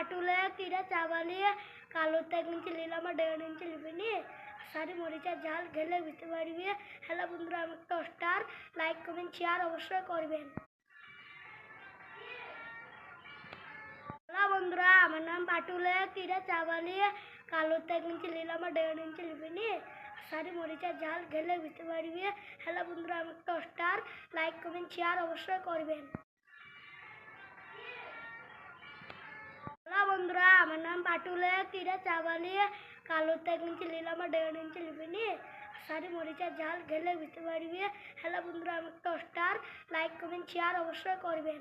পাটুলে কিরা চাবালিয়ে কালোতে 1 ইঞ্চি নিলাম আর 1.5 ইঞ্চি লিবিনি সারি মরিচা ঝাল খেলে বুঝতে পারবি। হ্যালো বন্ধুরা, আমি একটা স্টার লাইক কমেন্ট শেয়ার অবশ্যই করবেন। হ্যালো বন্ধুরা, আমার নাম পাটুলে কিরা চাবালিয়ে কালোতে 1 ইঞ্চি নিলাম আর 1.5 ইঞ্চি লিবিনি সারি মরিচা ঝাল খেলে বুঝতে পারবি। হ্যালো বন্ধুরা, আমি একটা স্টার লাইক কমেন্ট শেয়ার অবশ্যই করবেন। হ্যালো বন্ধুরা, আমার নাম পাটুলে কিরা চাবালিয়ে কালোতে 1 ইঞ্চি নিলাম আর 1.5 ইঞ্চি লিবিনি সারি মরিচা ঝাল খেলে বুঝতে পারবি। হ্যালো বন্ধুরা, আমি একটা স্টার লাইক কমেন্ট শেয়ার অবশ্যই করবেন।